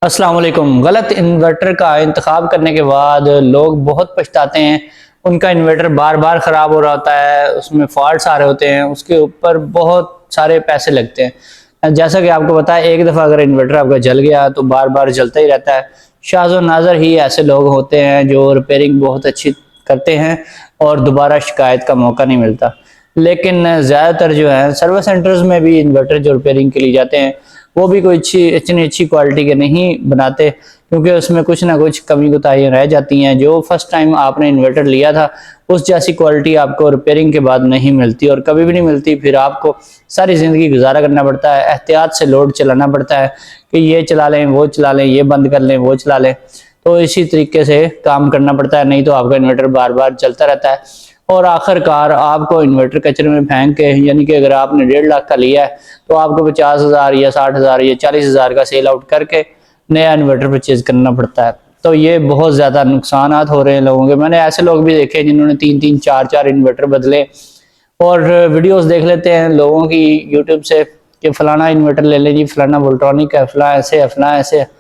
अस्सलाम वालेकुम। गलत इन्वर्टर का इंतखाब करने के बाद लोग बहुत पछताते हैं। उनका इन्वर्टर बार बार ख़राब हो रहा होता है, उसमें फॉल्ट्स आ रहे होते हैं, उसके ऊपर बहुत सारे पैसे लगते हैं। जैसा कि आपको पता है, एक दफ़ा अगर इन्वर्टर आपका जल गया तो बार बार जलता ही रहता है। शाज़ व नाज़र ही ऐसे लोग होते हैं जो रिपेयरिंग बहुत अच्छी करते हैं और दोबारा शिकायत का मौका नहीं मिलता। लेकिन ज़्यादातर जो है सर्विस सेंटर्स में भी इन्वर्टर जो रिपेयरिंग के लिए जाते हैं वो भी कोई इतनी अच्छी क्वालिटी के नहीं बनाते, क्योंकि उसमें कुछ ना कुछ कमी कोताहियां रह जाती हैं। जो फर्स्ट टाइम आपने इन्वर्टर लिया था उस जैसी क्वालिटी आपको रिपेयरिंग के बाद नहीं मिलती और कभी भी नहीं मिलती। फिर आपको सारी ज़िंदगी गुजारा करना पड़ता है, एहतियात से लोड चलाना पड़ता है कि ये चला लें, वो चला लें, ये बंद कर लें, वो चला लें। तो इसी तरीके से काम करना पड़ता है, नहीं तो आपका इन्वर्टर बार बार चलता रहता है और आखिरकार आपको इन्वर्टर कचरे में फेंक के, यानी कि अगर आपने 1.5 लाख का लिया है तो आपको 50,000 या 60,000 या 40,000 का सेल आउट करके नया इन्वर्टर परचेज करना पड़ता है। तो ये बहुत ज़्यादा नुकसान हो रहे हैं लोगों के। मैंने ऐसे लोग भी देखे जिन्होंने 3-3 4-4 इन्वर्टर बदले और वीडियोस देख लेते हैं लोगों की यूट्यूब से कि फलाना इन्वर्टर ले लें जी, फलाना वोल्ट्रॉनिक है, फलाना ऐसे है, फलाना ऐसे है।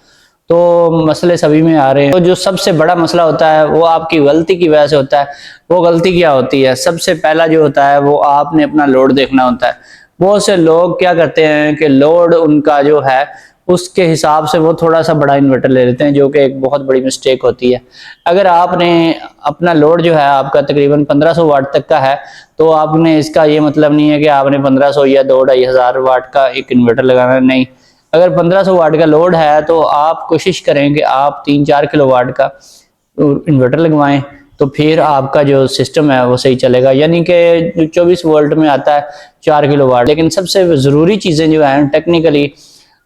तो मसले सभी में आ रहे हैं। तो जो सबसे बड़ा मसला होता है वो आपकी गलती की वजह से होता है। वो गलती क्या होती है? सबसे पहला जो होता है वो आपने अपना लोड देखना होता है। बहुत से लोग क्या करते हैं कि लोड उनका जो है उसके हिसाब से वो थोड़ा सा बड़ा इन्वर्टर ले लेते हैं, जो कि एक बहुत बड़ी मिस्टेक होती है। अगर आपने अपना लोड जो है आपका तकरीबन 1500 वाट तक का है तो आपने इसका ये मतलब नहीं है कि आपने 1500 या 2-2,500 वाट का एक इन्वर्टर लगाना है। नहीं, अगर 1500 वाट का लोड है तो आप कोशिश करें कि आप 3-4 किलो वाट का इन्वर्टर लगवाएं, तो फिर आपका जो सिस्टम है वो सही चलेगा। यानी कि 24 वोल्ट में आता है 4 किलो वाट। लेकिन सबसे ज़रूरी चीज़ें जो हैं टेक्निकली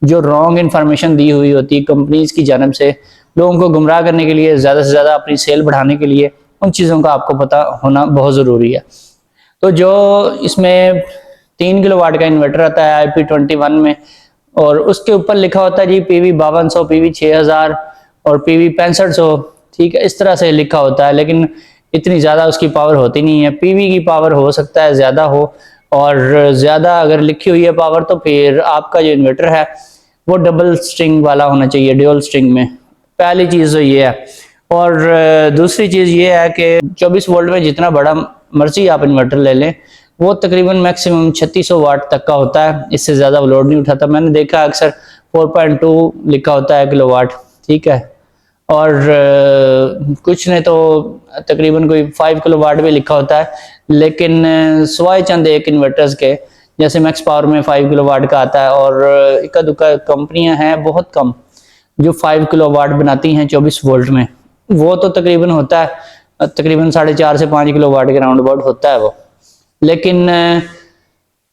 जो रॉन्ग इन्फॉर्मेशन दी हुई होती है कंपनीज की जानब से लोगों को गुमराह करने के लिए, ज़्यादा से ज़्यादा अपनी सेल बढ़ाने के लिए, उन चीज़ों का आपको पता होना बहुत ज़रूरी है। तो जो इसमें 3 किलो वाट का इन्वर्टर आता है IP21 में, और उसके ऊपर लिखा होता है जी PV 5200, PV 6000 और PV 6500। ठीक है, इस तरह से लिखा होता है, लेकिन इतनी ज़्यादा उसकी पावर होती नहीं है। PV की पावर हो सकता है ज़्यादा हो, और ज़्यादा अगर लिखी हुई है पावर तो फिर आपका जो इन्वर्टर है वो डबल स्ट्रिंग वाला होना चाहिए, ड्यूल स्ट्रिंग में। पहली चीज़ तो ये है। और दूसरी चीज़ ये है कि 24 वोल्ट में जितना बड़ा मर्जी आप इन्वर्टर ले लें वो तकरीबन मैक्सिमम 3600 वाट तक का होता है, इससे ज़्यादा वो लोड नहीं उठाता। मैंने देखा अक्सर 4.2 लिखा होता है किलो वाट। ठीक है, और कुछ ने तो तकरीबन कोई 5 किलो वाट भी लिखा होता है। लेकिन सवाए चंद एक इन्वर्टर्स के, जैसे मैक्स पावर में 5 किलो वाट का आता है, और इक्का दुक्का कंपनियां हैं बहुत कम जो 5 किलो वाट बनाती हैं 24 वोल्ट में। वो तो तकरीबन होता है तकरीबन 4.5 से 5 किलो वाट के राउंड अबाउट होता है वो। लेकिन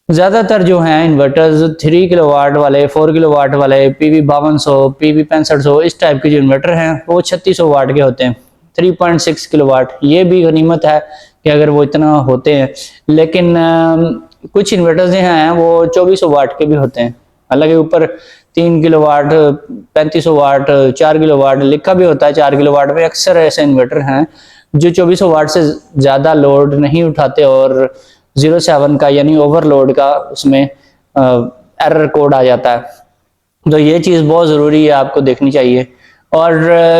ज़्यादातर जो हैं इन्वर्टर्स 3 किलो वाट वाले, 4 किलो वाट वाले, PV 5200, PV 6500, इस टाइप के जो इन्वर्टर हैं वो 3600 वाट के होते हैं। 3.6 किलो वाट, ये भी गनीमत है कि अगर वो इतना होते हैं। लेकिन कुछ इन्वर्टर्स जो हैं वो 2400 वाट के भी होते हैं। हालांकि ऊपर 3 किलो वाट, 3500 वाट, 4 किलो वाट लिखा भी होता है। 4 किलो वाट में अक्सर ऐसे इन्वर्टर हैं जो 2400 वाट से ज़्यादा लोड नहीं उठाते और 07 का यानी ओवरलोड का उसमें एरर कोड आ जाता है। तो ये चीज़ बहुत ज़रूरी है, आपको देखनी चाहिए। और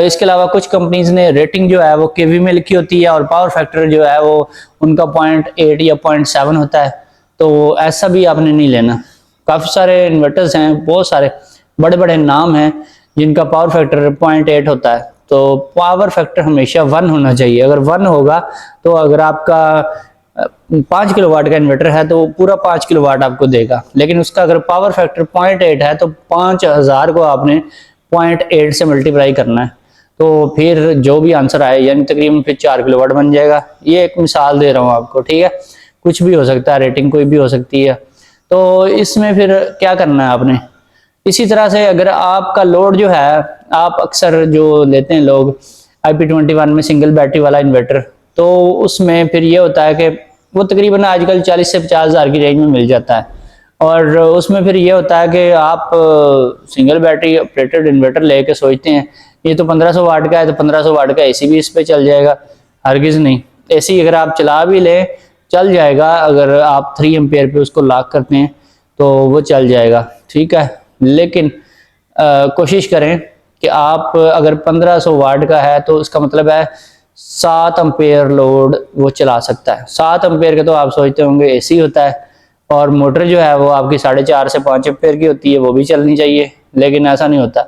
इसके अलावा कुछ कंपनीज ने रेटिंग जो है वो केवी में लिखी होती है और पावर फैक्टर जो है वो उनका 0.8 या 0.7 होता है। तो ऐसा भी आपने नहीं लेना। काफ़ी सारे इन्वर्टर्स हैं, बहुत सारे बड़े बड़े नाम हैं जिनका पावर फैक्टर 0.8 होता है। तो पावर फैक्टर हमेशा 1 होना चाहिए। अगर 1 होगा तो अगर आपका 5 किलो वाट का इन्वर्टर है तो पूरा 5 किलो वाट आपको देगा। लेकिन उसका अगर पावर फैक्टर 0.8 है तो 5000 को आपने 0.8 से मल्टीप्लाई करना है, तो फिर जो भी आंसर आए यानी तकरीबन फिर 4 किलो वाट बन जाएगा। ये एक मिसाल दे रहा हूँ आपको, ठीक है। कुछ भी हो सकता है, रेटिंग कोई भी हो सकती है। तो इसमें फिर क्या करना है आपने, इसी तरह से अगर आपका लोड जो है, आप अक्सर जो लेते हैं लोग IP21 में सिंगल बैटरी वाला इन्वर्टर, तो उसमें फिर ये होता है कि वो तकरीबन आजकल 40 से 50,000 की रेंज में मिल जाता है। और उसमें फिर ये होता है कि आप सिंगल बैटरी ऑपरेटेड इन्वर्टर लेके सोचते हैं ये तो 1500 वाट का है तो 1500 वाट का AC भी इस पे चल जाएगा। हरगिज़ नहीं। AC अगर आप चला भी लें चल जाएगा, अगर आप 3 एम्पेयर पे उसको लॉक करते हैं तो वो चल जाएगा, ठीक है। लेकिन कोशिश करें कि आप अगर 1500 वाट का है तो इसका मतलब है 7 एम्पेयर लोड वो चला सकता है। 7 एम्पेयर का तो आप सोचते होंगे एसी होता है, और मोटर जो है वो आपकी 4.5 से 5 एम्पेयर की होती है, वो भी चलनी चाहिए, लेकिन ऐसा नहीं होता,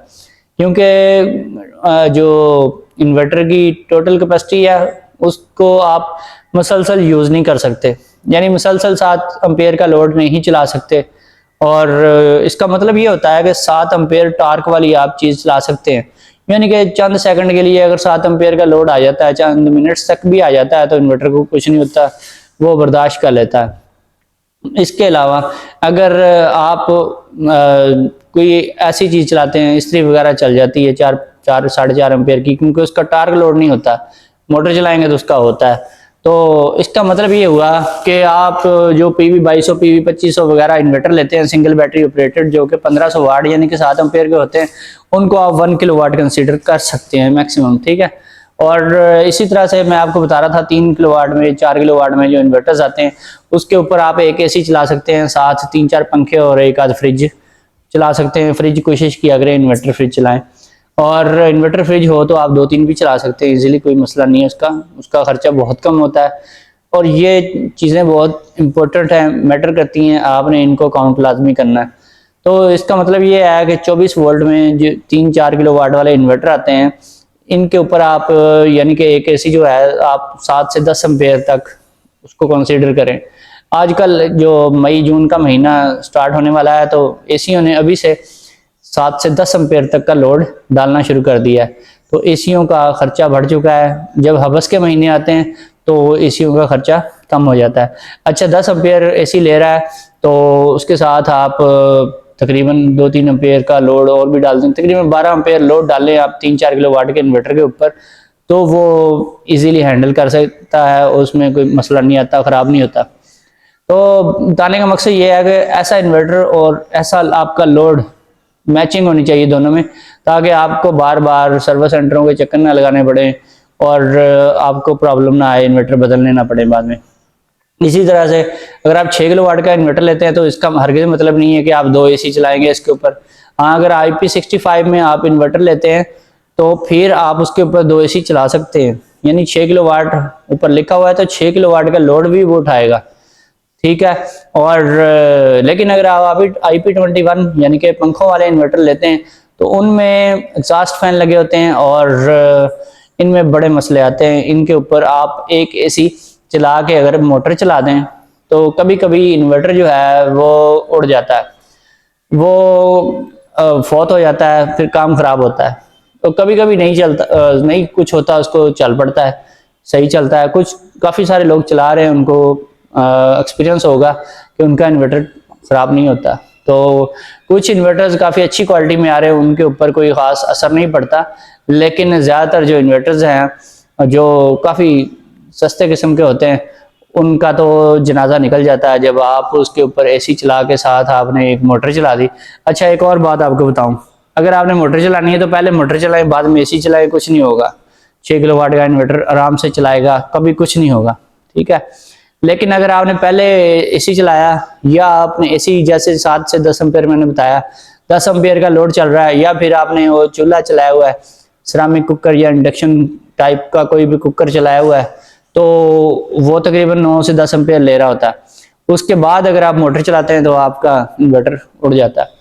क्योंकि जो इन्वर्टर की टोटल कैपेसिटी है उसको आप मुसलसल यूज़ नहीं कर सकते, यानी मुसलसल 7 एम्पेयर का लोड नहीं चला सकते। और इसका मतलब ये होता है कि 7 एम्पेयर टार्क वाली आप चीज़ चला सकते हैं, यानी कि चंद सेकंड के लिए अगर 7 एम्पेयर का लोड आ जाता है, चंद मिनट्स तक भी आ जाता है, तो इन्वर्टर को कुछ नहीं होता, वो बर्दाश्त कर लेता है। इसके अलावा अगर आप कोई ऐसी चीज़ चलाते हैं, इस्त्री वगैरह चल जाती है 4.5 एम्पेयर की, क्योंकि उसका टार्क लोड नहीं होता, मोटर चलाएंगे तो उसका होता है। तो इसका मतलब ये हुआ कि आप जो PV 2200 PV 2500 वगैरह इन्वर्टर लेते हैं सिंगल बैटरी ऑपरेटेड, जो कि 1500 वाट यानी कि 7 एम्पेयर के होते हैं, उनको आप 1 किलोवाट कंसीडर कर सकते हैं मैक्सिमम, ठीक है। और इसी तरह से मैं आपको बता रहा था 3 किलोवाट में 4 किलोवाट में जो इन्वर्टर्स आते हैं, उसके ऊपर आप एक एसी चला सकते हैं, साथ 3-4 पंखे और एक आध फ्रिज चला सकते हैं। फ्रिज कोशिश किया करें इन्वर्टर फ्रिज चलाएं, और इन्वर्टर फ्रिज हो तो आप 2-3 भी चला सकते हैं इजीली, कोई मसला नहीं है उसका खर्चा बहुत कम होता है। और ये चीज़ें बहुत इंपॉर्टेंट हैं, मैटर करती हैं, आपने इनको काउंट लाजमी करना है। तो इसका मतलब ये है कि 24 वोल्ट में जो 3-4 किलोवाट वाले इन्वर्टर आते हैं, इनके ऊपर आप यानी कि एक एसी जो है आप 7 से 10 एम्पेयर तक उसको कंसीडर करें। आजकल जो मई जून का महीना स्टार्ट होने वाला है, तो एसीओ ने अभी से 7 से 10 एम्पेयर तक का लोड डालना शुरू कर दिया है, तो एसीओ का खर्चा बढ़ चुका है। जब हवस के महीने आते हैं तो एसीओ का खर्चा कम हो जाता है। अच्छा, 10 एम्पेयर एसी ले रहा है तो उसके साथ आप तकरीबन 2-3 एम्पेयर का लोड और भी डाल दें, तकरीबन 12 एम्पेयर लोड डालें आप 3-4 किलोवाट के इन्वर्टर के ऊपर, तो वो इजीली हैंडल कर सकता है, उसमें कोई मसला नहीं आता, ख़राब नहीं होता। तो बताने का मकसद ये है कि ऐसा इन्वर्टर और ऐसा आपका लोड मैचिंग होनी चाहिए दोनों में, ताकि आपको बार बार सर्विस सेंटरों के चक्कर ना लगाने पड़े और आपको प्रॉब्लम ना आए, इन्वर्टर बदलने ना पड़े बाद में। इसी तरह से अगर आप 6 किलोवाट का इन्वर्टर लेते हैं तो इसका हरगिज़ मतलब नहीं है कि आप 2 एसी चलाएंगे इसके ऊपर। हाँ, अगर IP65 में आप इन्वर्टर लेते हैं तो फिर आप उसके ऊपर 2 एसी चला सकते हैं, यानी 6 किलोवाट ऊपर लिखा हुआ है तो 6 किलोवाट का लोड भी वो उठाएगा, ठीक है। और लेकिन अगर आप IP21 यानी कि पंखों वाले इन्वर्टर लेते हैं तो उनमें एग्जॉस्ट फैन लगे होते हैं और इनमें बड़े मसले आते हैं। इनके ऊपर आप एक एसी चला के अगर मोटर चला दें तो कभी कभी इन्वर्टर जो है वो उड़ जाता है, वो फौत हो जाता है, फिर काम खराब होता है। तो कभी कभी नहीं चलता, नहीं कुछ होता, उसको चल पड़ता है, सही चलता है। कुछ काफ़ी सारे लोग चला रहे हैं, उनको एक्सपीरियंस होगा कि उनका इन्वर्टर ख़राब नहीं होता। तो कुछ इन्वर्टर्स काफ़ी अच्छी क्वालिटी में आ रहे हैं, उनके ऊपर कोई ख़ास असर नहीं पड़ता, लेकिन ज़्यादातर जो इन्वर्टर्स हैं जो काफ़ी सस्ते किस्म के होते हैं, उनका तो जनाजा निकल जाता है जब आप उसके ऊपर एसी चला के साथ आपने एक मोटर चला दी। अच्छा, एक और बात आपको बताऊं, अगर आपने मोटर चलानी है तो पहले मोटर चलाएं, बाद में एसी चलाएं, कुछ नहीं होगा। 6 किलोवाट का इन्वर्टर आराम से चलाएगा, कभी कुछ नहीं होगा, ठीक है। लेकिन अगर आपने पहले एसी चलाया, या आपने एसी जैसे 7 से 10 एम्पेयर मैंने बताया, 10 एम्पेयर का लोड चल रहा है, या फिर आपने वो चूल्हा चलाया हुआ है, सिरामिक कुकर या इंडक्शन टाइप का कोई भी कुकर चलाया हुआ है, तो वो तकरीबन 9 से 10 एम्पेयर ले रहा होता है। उसके बाद अगर आप मोटर चलाते हैं तो आपका इन्वर्टर उड़ जाता है।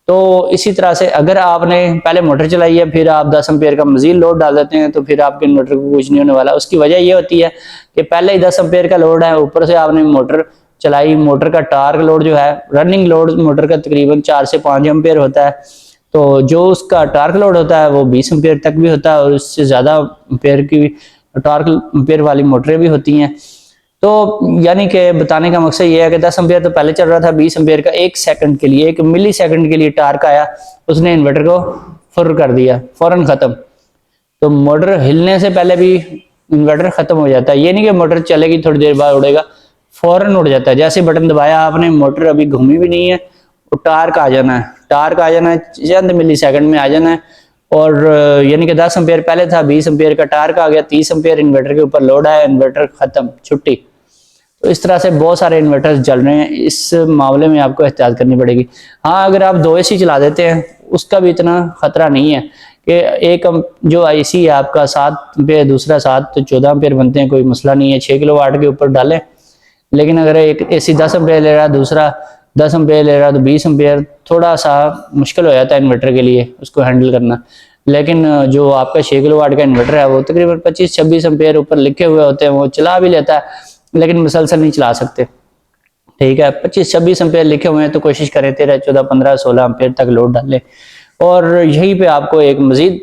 तो इसी तरह से अगर आपने पहले मोटर चलाई है, फिर आप 10 एम्पेयर का मजीद लोड डाल देते हैं, तो फिर आपके इन्वर्टर को कुछ नहीं होने वाला। उसकी वजह ये होती है कि पहले ही 10 एम्पेयर का लोड है, ऊपर से आपने मोटर चलाई, मोटर का टार्क लोड जो है, रनिंग लोड मोटर का तकरीबन 4 से 5 एम्पेयर होता है, तो जो उसका टार्क लोड होता है वो 20 एम्पेयर तक भी होता है, और उससे ज़्यादा एम्पेयर की टार्क एम्पेयर वाली मोटरें भी होती हैं। तो यानी कि बताने का मकसद ये है कि 10 एम्पेयर तो पहले चल रहा था, 20 एम्पेयर का 1 सेकंड के लिए, 1 मिली सेकंड के लिए टार्क आया, उसने इन्वर्टर को फुर कर दिया, फौरन ख़त्म। तो मोटर हिलने से पहले भी इन्वर्टर ख़त्म हो जाता है। ये नहीं कि मोटर चलेगी थोड़ी देर बाद उड़ेगा, फौरन उड़ जाता है। जैसे बटन दबाया आपने, मोटर अभी घूमी भी नहीं है, तो टार्क आ जाना है, टार्क आ जाना है, चंद मिली सेकंड में आ जाना है। और यानी कि 10 एम्पेयर पहले था, 20 एम्पेयर का टार्क आ गया, 30 एम्पेयर इन्वर्टर के ऊपर लोड आया, इन्वर्टर खत्म, छुट्टी। तो इस तरह से बहुत सारे इन्वर्टर्स जल रहे हैं, इस मामले में आपको एहतियात करनी पड़ेगी। हाँ, अगर आप 2 एसी चला देते हैं उसका भी इतना खतरा नहीं है, कि एक जो आईसी है आपका 7 एम्पेयर, दूसरा 7 तो 14 एम्पेयर बनते हैं, कोई मसला नहीं है, 6 किलो वाट के ऊपर डालें। लेकिन अगर एक एसी 10 एम्पेयर ले रहा है, दूसरा 10 एम्पेयर ले रहा है, तो 20 एम्पेयर थोड़ा सा मुश्किल हो जाता है इन्वर्टर के लिए उसको हैंडल करना। लेकिन जो आपका 6 किलो वाट का इन्वर्टर है वो तकरीबन 25-26 एम्पेयर ऊपर लिखे हुए होते हैं, वो चला भी लेता है, लेकिन मुसलसल नहीं चला सकते। ठीक है, 25-26 एम्पेयर लिखे हुए हैं तो कोशिश करें 13, 14, 15, 16 एम्पेयर तक लोड डालें। और यहीं पे आपको एक मजीद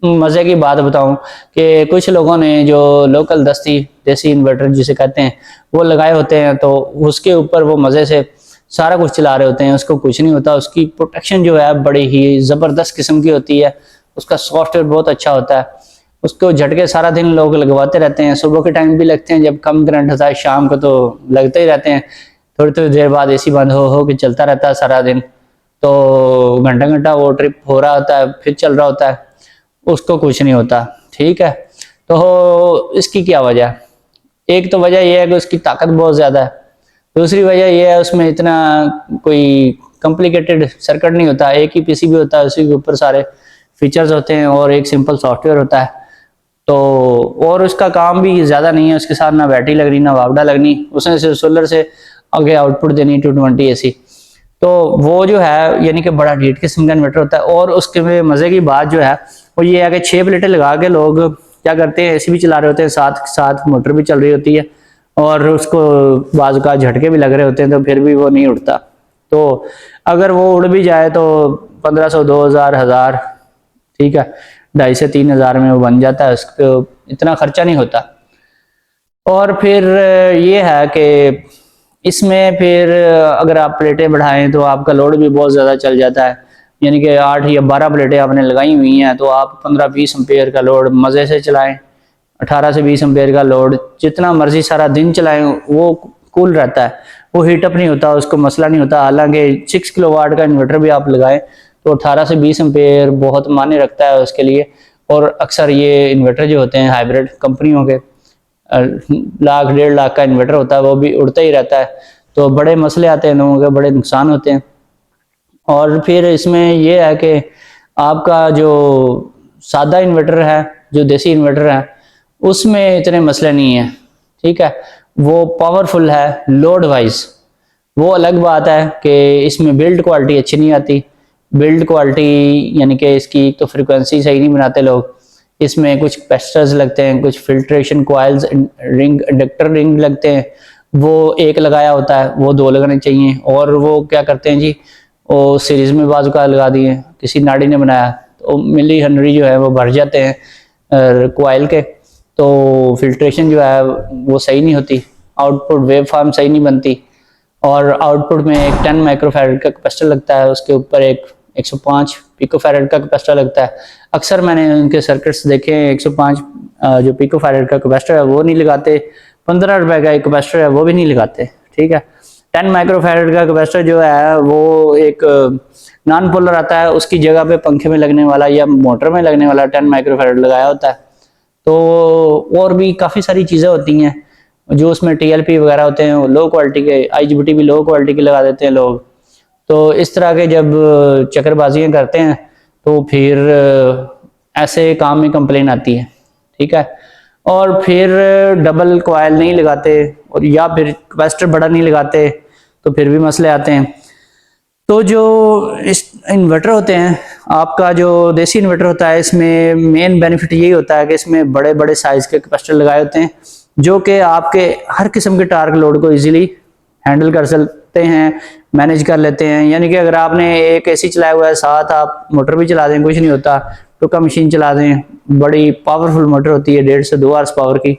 मज़े की बात बताऊं कि कुछ लोगों ने जो लोकल देसी इन्वर्टर जिसे कहते हैं वो लगाए होते हैं, तो उसके ऊपर वो मज़े से सारा कुछ चला रहे होते हैं, उसको कुछ नहीं होता। उसकी प्रोटेक्शन जो है बड़ी ही ज़बरदस्त किस्म की होती है, उसका सॉफ्टवेयर बहुत अच्छा होता है। उसको झटके सारा दिन लोग लगवाते रहते हैं, सुबह के टाइम भी लगते हैं जब कम करंट होता है, शाम को तो लगते ही रहते हैं। थोड़ी थोड़ी देर बाद एसी बंद हो के चलता रहता है सारा दिन, तो घंटा घंटा वो ट्रिप हो रहा होता है, फिर चल रहा होता है, उसको कुछ नहीं होता। ठीक है, तो इसकी क्या वजह है? एक तो वजह यह है कि उसकी ताकत बहुत ज़्यादा है, दूसरी वजह यह है उसमें इतना कोई कॉम्प्लिकेटेड सर्किट नहीं होता, एक ही पीसीबी होता है, उसी के ऊपर सारे फीचर्स होते हैं और एक सिंपल सॉफ्टवेयर होता है। तो और उसका काम भी ज़्यादा नहीं है, उसके साथ ना बैटरी लगनी ना वापडा लगनी, उसने सिर्फ सोलर से आगे आउटपुट देनी 220 एसी। तो वो जो है यानी कि बड़ा ढीठ किस्म का इन्वर्टर होता है। और उसके में मज़े की बात जो है वो ये है कि 6 प्लेटें लगा के लोग क्या करते हैं, एसी भी चला रहे होते हैं, साथ साथ मोटर भी चल रही होती है, और उसको बाज़ का झटके भी लग रहे होते हैं, तो फिर भी वो नहीं उड़ता। तो अगर वो उड़ भी जाए तो 1500, 2000, 1000, ठीक है, 2,500 से 3,000 में वो बन जाता है, उसको इतना खर्चा नहीं होता। और फिर ये है कि इसमें फिर अगर आप प्लेटें बढ़ाएं तो आपका लोड भी बहुत ज़्यादा चल जाता है, यानी कि 8 या 12 प्लेटें आपने लगाई हुई हैं तो आप 15-20 एम्पेयर का लोड मज़े से चलाएं। 18 से 20 एम्पेयर का लोड जितना मर्जी सारा दिन चलाएं, वो कूल रहता है, वो हीटअप नहीं होता, उसको मसला नहीं होता। हालांकि 6 किलो वाट का इन्वर्टर भी आप लगाएं तो 18 से 20 एम्पेयर बहुत मायने रखता है उसके लिए। और अक्सर ये इन्वर्टर जो होते हैं हाइब्रिड कंपनियों के, 1,00,000 1.5 लाख का इन्वर्टर होता है, वो भी उड़ता ही रहता है, तो बड़े मसले आते हैं, लोगों के बड़े नुकसान होते हैं। और फिर इसमें यह है कि आपका जो सादा इन्वर्टर है, जो देसी इन्वर्टर है, उसमें इतने मसले नहीं है। ठीक है, वो पावरफुल है लोड वाइज, वो अलग बात है कि इसमें बिल्ड क्वालिटी अच्छी नहीं आती। बिल्ड क्वालिटी यानी कि इसकी तो फ्रिक्वेंसी सही नहीं बनाते लोग, इसमें कुछ कैपेसिटर्स लगते हैं, कुछ filtration coils, ring, inductor ring लगते हैं, वो एक लगाया होता है, वो 2 लगाने चाहिए। और वो क्या करते हैं जी, वो सीरीज में बाजू का लगा दिए, किसी नाड़ी ने बनाया, तो मिली हेनरी जो है वो भर जाते हैं कॉइल के, तो फिल्ट्रेशन जो है वो सही नहीं होती, आउटपुट वेव फॉर्म सही नहीं बनती। और आउटपुट में एक 10 माइक्रोफैरड का कैपेसिटर लगता है, उसके ऊपर एक 105 पिकोफैरड का कैपेसिटर लगता है। अक्सर मैंने उनके सर्किट्स देखे हैं, 105 जो पिकोफैरड का कैपेसिटर है वो नहीं लगाते, 15 रुपए का एक कैपेसिटर है वो भी नहीं लगाते। ठीक है, 10 माइक्रोफैरड का कैपेसिटर जो है वो एक नॉन पोलर आता है, उसकी जगह पे पंखे में लगने वाला या मोटर में लगने वाला 10 माइक्रोफैरड लगाया होता है। तो और भी काफ़ी सारी चीज़ें होती हैं जो उसमें टीएलपी वगैरह होते हैं, लो क्वालिटी के, आईजीबीटी भी लो क्वालिटी के लगा देते हैं लोग। तो इस तरह के जब चक्करबाजियाँ करते हैं तो फिर ऐसे काम में कंप्लेन आती है। ठीक है, और फिर डबल कॉइल नहीं लगाते और या फिर कैपेसिटर बड़ा नहीं लगाते, तो फिर भी मसले आते हैं। तो जो इस इन्वर्टर होते हैं, आपका जो देसी इन्वर्टर होता है, इसमें मेन बेनिफिट यही होता है कि इसमें बड़े बड़े साइज के कैपेसिटर लगाए होते हैं जो कि आपके हर किस्म के टार्क लोड को इजीली हैंडल कर सकते हैं, मैनेज कर लेते हैं। यानी कि अगर आपने एक एसी चलाया हुआ है, साथ आप मोटर भी चला दें, कुछ नहीं होता, टुका मशीन चला दें, बड़ी पावरफुल मोटर होती है 1.5 से 2 आवर्स पावर की,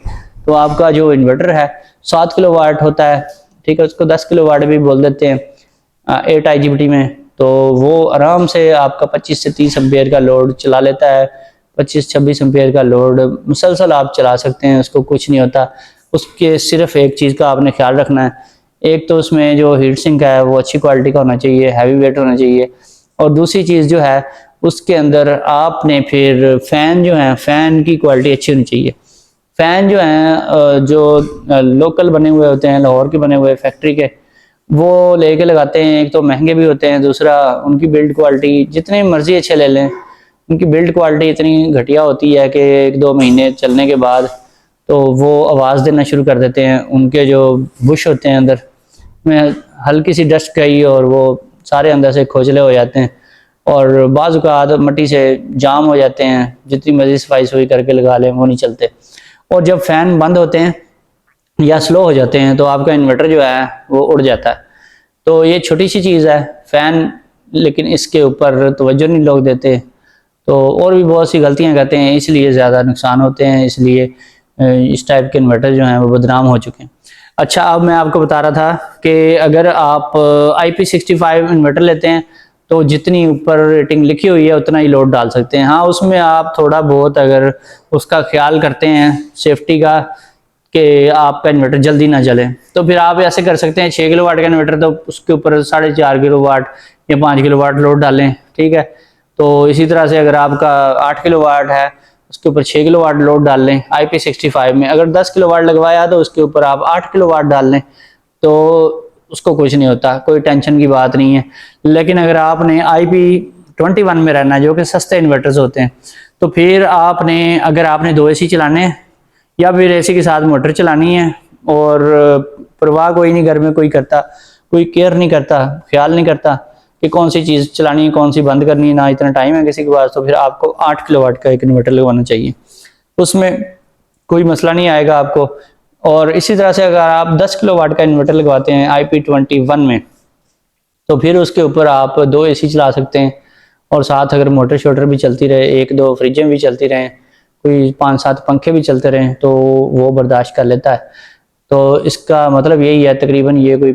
तो आपका जो इन्वर्टर है 7 किलो वाट होता है। ठीक है, उसको 10 किलो वाट भी बोल देते हैं 8 IGBT में, तो वो आराम से आपका 25 से 30 एम्पेयर का लोड चला लेता है। 25-26 एम्पेयर का लोड मुसलसल आप चला सकते हैं, उसको कुछ नहीं होता। उसके सिर्फ एक चीज़ का आपने ख्याल रखना है, एक तो उसमें जो हीट सिंक है वो अच्छी क्वालिटी का होना चाहिए, हैवी वेट होना चाहिए, और दूसरी चीज़ जो है उसके अंदर आपने फिर फ़ैन जो है, फ़ैन की क्वालिटी अच्छी होनी चाहिए। फ़ैन जो हैं जो लोकल बने हुए होते हैं, लाहौर के बने हुए फैक्ट्री के, वो लेके लगाते हैं, एक तो महंगे भी होते हैं, दूसरा उनकी बिल्ड क्वालिटी जितने मर्जी अच्छे ले लें उनकी बिल्ड क्वालिटी इतनी घटिया होती है कि 1-2 महीने चलने के बाद तो वो आवाज़ देना शुरू कर देते हैं। उनके जो बुश होते हैं अंदर में हल्की सी डस्ट गई और वो सारे अंदर से खोजले हो जाते हैं और बाज़ औक़ात मिट्टी से जाम हो जाते हैं। जितनी मर्ज़ी सफाई सुई करके लगा लें वो नहीं चलते। और जब फ़ैन बंद होते हैं या स्लो हो जाते हैं तो आपका इन्वर्टर जो है वो उड़ जाता है। तो ये छोटी सी चीज़ है फ़ैन, लेकिन इसके ऊपर तवज्जो नहीं लोग देते। तो और भी बहुत सी गलतियां करते हैं, इसलिए ज़्यादा नुकसान होते हैं। इसलिए इस टाइप के इन्वर्टर जो हैं वो बदनाम हो चुके हैं। अच्छा, अब मैं आपको बता रहा था कि अगर आप IP65 इन्वर्टर लेते हैं तो जितनी ऊपर रेटिंग लिखी हुई है उतना ही लोड डाल सकते हैं। हाँ, उसमें आप थोड़ा बहुत अगर उसका ख्याल करते हैं सेफ्टी का कि आपका इन्वर्टर जल्दी ना जले, तो फिर आप ऐसे कर सकते हैं। 6 किलोवाट का इन्वर्टर तो उसके ऊपर 4.5 किलोवाट या 5 किलोवाट लोड डालें, ठीक है। तो इसी तरह से अगर आपका 8 किलोवाट है उसके ऊपर 6 किलोवाट लोड डाल लें। IP65 में अगर 10 किलोवाट लगवाया तो उसके ऊपर आप 8 किलोवाट डाल लें, तो उसको कुछ नहीं होता, कोई टेंशन की बात नहीं है। लेकिन अगर आपने IP21 में रहना है जो कि सस्ते इन्वर्टर्स होते हैं, तो फिर आपने अगर आपने 2 AC चलाने हैं या फिर AC के साथ मोटर चलानी है और परवाह कोई नहीं, घर में कोई करता, कोई केयर नहीं करता, ख्याल नहीं करता कि कौन सी चीज़ चलानी है कौन सी बंद करनी है, ना इतना टाइम है किसी के पास, तो फिर आपको 8 किलोवाट का एक इन्वर्टर लगवाना चाहिए। उसमें कोई मसला नहीं आएगा आपको। और इसी तरह से अगर आप 10 किलोवाट का इन्वर्टर लगवाते हैं IP21 में, तो फिर उसके ऊपर आप 2 AC चला सकते हैं और साथ अगर मोटर शोटर भी चलती रहे, 1-2 फ्रिजें भी चलती रहें, कोई 5-7 पंखे भी चलते रहें, तो वो बर्दाश्त कर लेता है। तो इसका मतलब यही है तकरीबन, ये कोई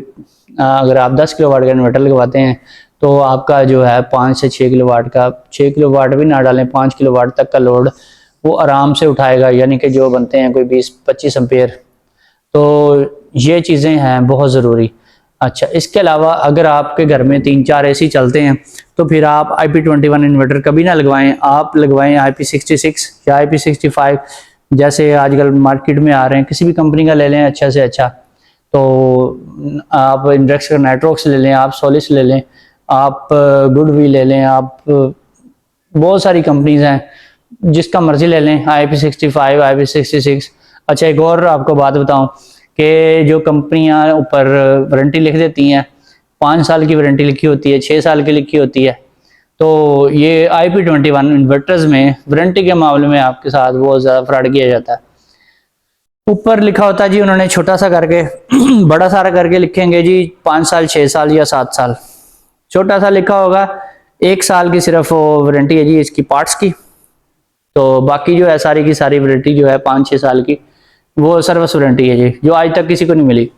अगर आप 10 किलोवाट का इन्वर्टर लगवाते हैं तो आपका जो है 5 से 6 किलोवाट का, 6 किलोवाट भी ना डालें, 5 किलोवाट तक का लोड वो आराम से उठाएगा, यानी कि जो बनते हैं कोई 20-25 एम्पेयर। तो ये चीज़ें हैं बहुत ज़रूरी। अच्छा, इसके अलावा अगर आपके घर में 3-4 AC चलते हैं तो फिर आप IP21 इन्वर्टर कभी ना लगवाएं, आप लगवाएं IP66 या IP65, जैसे आजकल मार्केट में आ रहे हैं। किसी भी कंपनी का ले लें अच्छा से अच्छा, तो आप इंडेक्स का नाइट्रोक्स ले लें, आप सोलिस ले लें, आप गुडवी ले लें, आप बहुत सारी कंपनीज हैं, जिसका मर्जी ले लें, IP65, IP66। अच्छा, एक और आपको बात बताऊं कि जो कंपनियां ऊपर वारंटी लिख देती हैं, 5 साल की वारंटी लिखी होती है, 6 साल की लिखी होती है, तो ये IP21 इन्वर्टर्स में वारंटी के मामले में आपके साथ बहुत ज़्यादा फ्रॉड किया जाता है। ऊपर लिखा होता है जी, उन्होंने छोटा सा करके बड़ा सारा करके लिखेंगे जी 5 साल, 6 साल या 7 साल। छोटा सा लिखा होगा 1 साल की सिर्फ वारंटी है जी इसकी पार्ट्स की, तो बाकी जो है सारी की सारी वारंटी जो है 5-6 साल की वो सर्विस वारंटी है जी, जो आज तक किसी को नहीं मिली।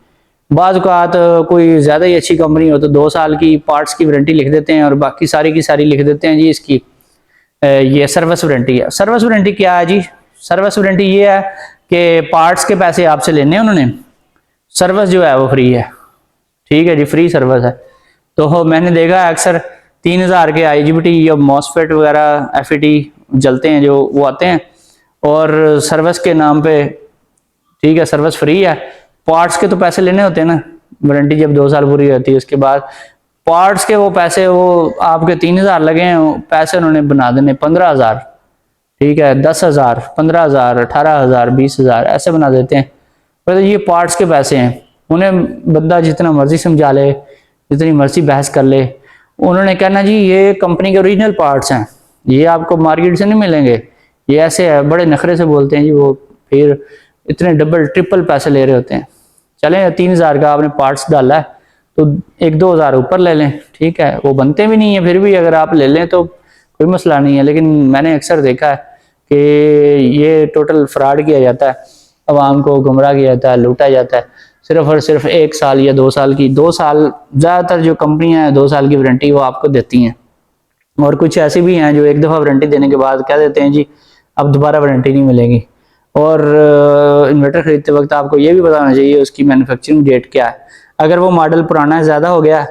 बाज़ औक़ात कोई ज़्यादा ही अच्छी कंपनी हो तो 2 साल की पार्ट्स की वारंटी लिख देते हैं और बाकी सारी की सारी लिख देते हैं जी इसकी ये सर्विस वारंटी है। सर्विस वारंटी क्या है जी? सर्विस वारंटी ये है कि पार्ट्स के पैसे आपसे लेने हैं उन्होंने, सर्विस जो है वो फ्री है, ठीक है जी, फ्री सर्विस है। तो मैंने देखा है अक्सर 3000 के IGBT या मॉसफेट वगैरह FET जलते हैं जो, वो आते हैं और सर्विस के नाम पे, ठीक है, सर्विस फ्री है, पार्ट्स के तो पैसे लेने होते हैं ना। वारंटी जब 2 साल पूरी होती है उसके बाद पार्ट्स के वो पैसे, वो आपके 3000 लगे हैं, पैसे उन्होंने बना देने 15,000, ठीक है, 10,000, 15,000, 18,000, 20,000 ऐसे बना देते हैं। पर ये पार्ट्स के पैसे हैं, उन्हें बंदा जितना मर्जी समझा ले, जितनी मर्जी बहस कर ले, उन्होंने कहना जी ये कंपनी के ओरिजिनल पार्ट्स हैं, ये आपको मार्केट से नहीं मिलेंगे, ये ऐसे है, बड़े नखरे से बोलते हैं जी वो, फिर इतने डबल ट्रिपल पैसे ले रहे होते हैं। चलें 3000 का आपने पार्ट्स डाला है तो 1-2 हज़ार ऊपर ले लें, ठीक है, वो बनते भी नहीं है, फिर भी अगर आप ले लें तो कोई मसला नहीं है। लेकिन मैंने अक्सर देखा है कि ये टोटल फ्रॉड किया जाता है, आवाम को गुमराह किया जाता है, लूटा जाता है, सिर्फ और सिर्फ 1 साल या 2 साल की, 2 साल ज़्यादातर जो कंपनियां हैं 2 साल की वारंटी वो आपको देती हैं। और कुछ ऐसी भी हैं जो एक दफ़ा वारंटी देने के बाद कह देते हैं जी अब दोबारा वारंटी नहीं मिलेगी। और इन्वर्टर खरीदते वक्त आपको ये भी बताना चाहिए उसकी मैन्युफैक्चरिंग डेट क्या है। अगर वो मॉडल पुराना ज़्यादा हो गया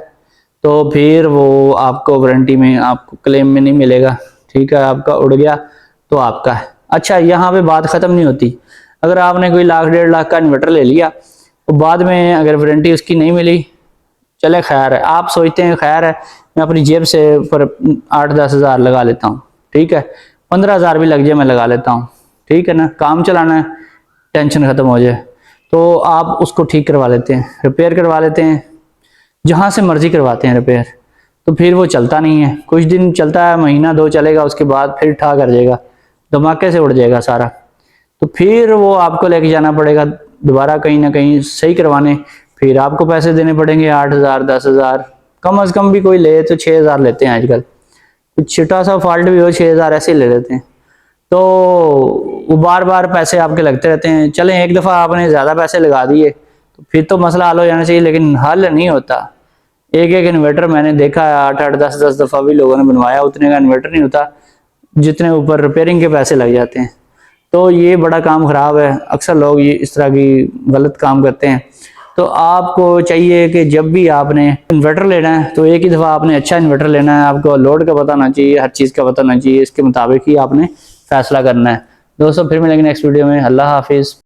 तो फिर वो आपको वारंटी में, आपको क्लेम में नहीं मिलेगा, ठीक है, आपका उड़ गया तो आपका है। अच्छा, यहाँ पे बात ख़त्म नहीं होती। अगर आपने कोई 1-1.5 लाख का इन्वर्टर ले लिया तो बाद में अगर वारंटी उसकी नहीं मिली, चले खैर है, आप सोचते हैं खैर है मैं अपनी जेब से पर 8-10 हज़ार लगा लेता हूँ, ठीक है, 15,000 भी लग जाए मैं लगा लेता हूँ, ठीक है ना, काम चलाना है, टेंशन खत्म हो जाए। तो आप उसको ठीक करवा लेते हैं, रिपेयर करवा लेते हैं, जहाँ से मर्जी करवाते हैं रिपेयर। तो फिर वो चलता नहीं है, कुछ दिन चलता है, महीना दो चलेगा, उसके बाद फिर ठा कर जाएगा, धमाके से उड़ जाएगा सारा। तो फिर वो आपको लेके जाना पड़ेगा दोबारा कहीं ना कहीं सही करवाने, फिर आपको पैसे देने पड़ेंगे 8,000 10,000, कम अज कम भी कोई ले तो 6,000 लेते हैं आजकल, कुछ छोटा सा फॉल्ट भी हो 6,000 ऐसे ही ले लेते हैं। तो वो बार बार पैसे आपके लगते रहते हैं। चलें एक दफ़ा आपने ज़्यादा पैसे लगा दिए तो फिर तो मसला हल हो जाना चाहिए, लेकिन हल नहीं होता। एक एक इन्वर्टर मैंने देखा है 8-8 10-10 दफ़ा भी लोगों ने बनवाया, उतने का इन्वर्टर नहीं होता जितने ऊपर रिपेयरिंग के पैसे लग जाते हैं। तो ये बड़ा काम ख़राब है, अक्सर लोग ये इस तरह की गलत काम करते हैं। तो आपको चाहिए कि जब भी आपने इन्वर्टर लेना है तो एक ही दफ़ा आपने अच्छा इन्वर्टर लेना है, आपको लोड का पता होना चाहिए, हर चीज़ का पता होना चाहिए, इसके मुताबिक ही आपने फैसला करना है। दोस्तों फिर मिलेंगे नेक्स्ट वीडियो में, अल्लाह हाफिज़।